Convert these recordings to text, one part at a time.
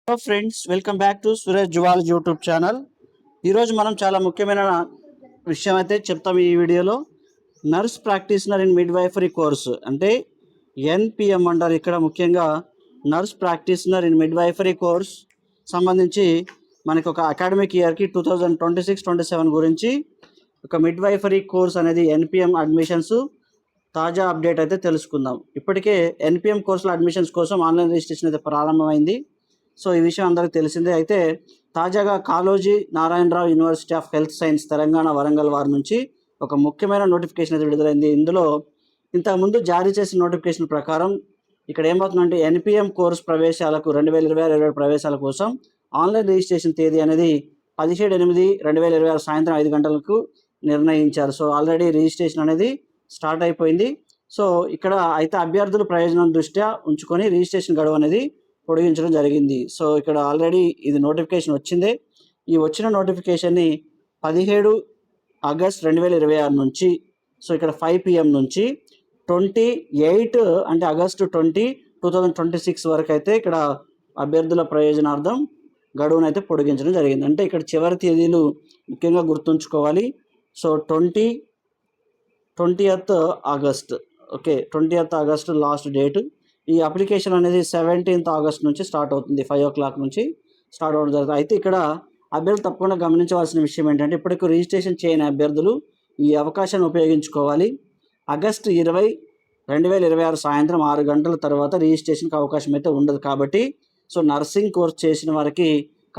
Hello friends, welcome back to Suresh zoology YouTube channel. ఈరోజు మనం చాలా ముఖ్యమైన విషయం అయితే చెప్తాం ఈ వీడియోలో. Nurse practitioner in midwifery course అంటే ఎన్పిఎం అంటారు. ఇక్కడ ముఖ్యంగా nurse practitioner in midwifery course సంబంధించి మనకి ఒక అకాడమిక్ ఇయర్కి 2026-27 గురించి ఒక మిడ్వైఫరీ కోర్స్ అనేది ఎన్పిఎం అడ్మిషన్స్ తాజా అప్డేట్ అయితే తెలుసుకుందాం. ఇప్పటికే ఎన్పిఎం కోర్సుల అడ్మిషన్స్ కోసం ఆన్లైన్ రిజిస్ట్రేషన్ అయితే ప్రారంభమైంది. సో ఈ విషయం అందరికీ తెలిసిందే. అయితే తాజాగా Kaloji Narayana Rao university of health science Telangana Warangal వారి నుంచి ఒక ముఖ్యమైన నోటిఫికేషన్ అయితే విడుదలైంది. ఇందులో ఇంతకుముందు జారీ చేసిన నోటిఫికేషన్ ప్రకారం ఇక్కడ ఏమవుతుందంటే ఎన్పిఎం కోర్స్ ప్రవేశాలకు 2026 ప్రవేశాల కోసం ఆన్లైన్ రిజిస్ట్రేషన్ తేదీ అనేది 17/8/2026 సాయంత్రం 5 గంటలకు నిర్ణయించారు. సో ఆల్రెడీ రిజిస్ట్రేషన్ అనేది స్టార్ట్ అయిపోయింది. సో ఇక్కడ అయితే అభ్యర్థుల ప్రయోజనం దృష్ట్యా ఉంచుకొని రిజిస్ట్రేషన్ గడువు అనేది పొడిగించడం జరిగింది. సో ఇక్కడ ఆల్రెడీ ఇది నోటిఫికేషన్ వచ్చిందే. ఈ వచ్చిన నోటిఫికేషన్ని 17 ఆగస్ట్ 2026 నుంచి, సో ఇక్కడ 5 PM నుంచి 28 అంటే ఆగస్టు 20, 2026 వరకు అయితే ఇక్కడ అభ్యర్థుల ప్రయోజనార్థం గడువునైతే పొడిగించడం జరిగింది. అంటే ఇక్కడ చివరి తేదీలు ముఖ్యంగా గుర్తుంచుకోవాలి. So 20th August, okay, 20th August last date. ఈ అప్లికేషన్ అనేది 17th ఆగస్ట్ నుంచి స్టార్ట్ అవుతుంది. 5 o'clock నుంచి స్టార్ట్ అవ్వడం జరుగుతుంది. అయితే ఇక్కడ అభ్యర్థులు తప్పకుండా గమనించవలసిన విషయం ఏంటంటే ఇప్పటికీ రిజిస్ట్రేషన్ చేయని అభ్యర్థులు ఈ అవకాశాన్ని ఉపయోగించుకోవాలి. ఆగస్టు 20, 2026 సాయంత్రం 6 గంటల తర్వాత రిజిస్ట్రేషన్కి అవకాశం అయితే ఉండదు. కాబట్టి సో నర్సింగ్ కోర్స్ చేసిన వారికి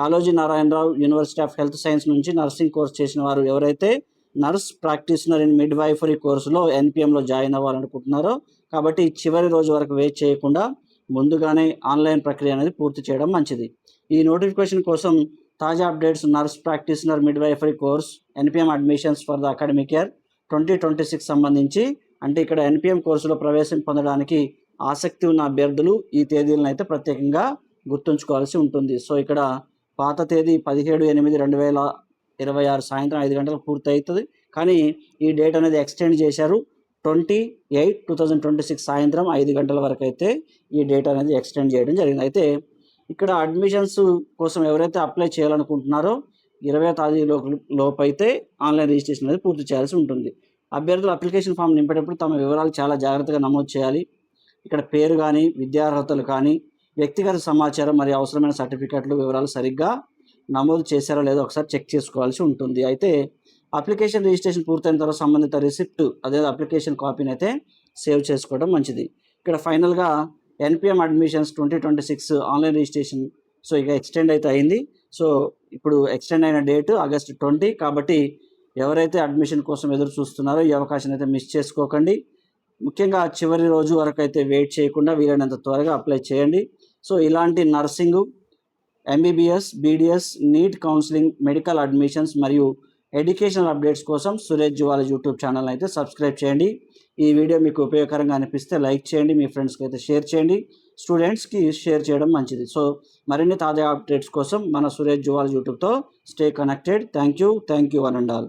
Kaloji Narayana Rao university of health science నుంచి నర్సింగ్ కోర్స్ చేసిన వారు ఎవరైతే నర్స్ ప్రాక్టీషనర్ ఇన్ మిడ్వైఫరీ కోర్సులో ఎన్పిఎంలో జాయిన్ అవ్వాలనుకుంటున్నారో, కాబట్టి చివరి రోజు వరకు వెయిట్ చేయకుండా ముందుగానే ఆన్లైన్ ప్రక్రియ అనేది పూర్తి చేయడం మంచిది. ఈ నోటిఫికేషన్ కోసం తాజా updates nurse practitioner midwifery course NPM admissions for the academic year 2026 సంబంధించి, అంటే ఇక్కడ ఎన్పిఎం కోర్సులో ప్రవేశం పొందడానికి ఆసక్తి ఉన్న అభ్యర్థులు ఈ తేదీలను అయితే ప్రత్యేకంగా గుర్తుంచుకోవాల్సి ఉంటుంది. సో ఇక్కడ పాత తేదీ 17/8/2026 సాయంత్రం 5 గంటలకు పూర్తి అవుతుంది. కానీ ఈ డేట్ అనేది ఎక్స్టెండ్ చేశారు. 28, 2026 సాయంత్రం 5 గంటల వరకు అయితే ఈ డేట్ అనేది ఎక్స్టెండ్ చేయడం జరిగింది. అయితే ఇక్కడ అడ్మిషన్స్ కోసం ఎవరైతే అప్లై చేయాలనుకుంటున్నారో 20వ తేదీ లోపు అయితే ఆన్లైన్ రిజిస్ట్రేషన్ అనేది పూర్తి చేయాల్సి ఉంటుంది. అభ్యర్థులు అప్లికేషన్ ఫామ్ నింపేటప్పుడు తమ వివరాలు చాలా జాగ్రత్తగా నమోదు చేయాలి. ఇక్కడ పేరు కానీ, విద్యార్హతలు కానీ, వ్యక్తిగత సమాచారం మరియు అవసరమైన సర్టిఫికెట్లు వివరాలు సరిగ్గా నమోదు చేశారో లేదో ఒకసారి చెక్ చేసుకోవాల్సి ఉంటుంది. అయితే అప్లికేషన్ రిజిస్ట్రేషన్ పూర్తయిన తర్వాత సంబంధిత రిసిప్ట్, అదే అప్లికేషన్ కాపీని అయితే సేవ్ చేసుకోవడం మంచిది. ఇక్కడ ఫైనల్గా NPM admissions 2026 online registration so ఇక ఎక్స్టెండ్ అయితే అయింది. సో ఇప్పుడు ఎక్స్టెండ్ అయిన డేట్ ఆగస్ట్ 20. కాబట్టి ఎవరైతే అడ్మిషన్ కోసం ఎదురు చూస్తున్నారో ఈ అవకాశాన్ని అయితే మిస్ చేసుకోకండి. ముఖ్యంగా చివరి రోజు వరకు అయితే వెయిట్ చేయకుండా వీలైనంత త్వరగా అప్లై చేయండి. సో ఇలాంటి nursing, MBBS, BDS, NEET counselling, medical admissions మరియు ఎడ్యుకేషనల్ అప్డేట్స్ కోసం సురేష్ జువాలజీ యూట్యూబ్ ఛానల్ అయితే సబ్స్క్రైబ్ చేయండి. ఈ వీడియో మీకు ఉపయోగకరంగా అనిపిస్తే లైక్ చేయండి, మీ ఫ్రెండ్స్కి అయితే షేర్ చేయండి, స్టూడెంట్స్కి షేర్ చేయడం మంచిది. సో మరిన్ని తాజా అప్డేట్స్ కోసం మన సురేష్ జువాలజీ యూట్యూబ్తో stay connected. Thank you one and all.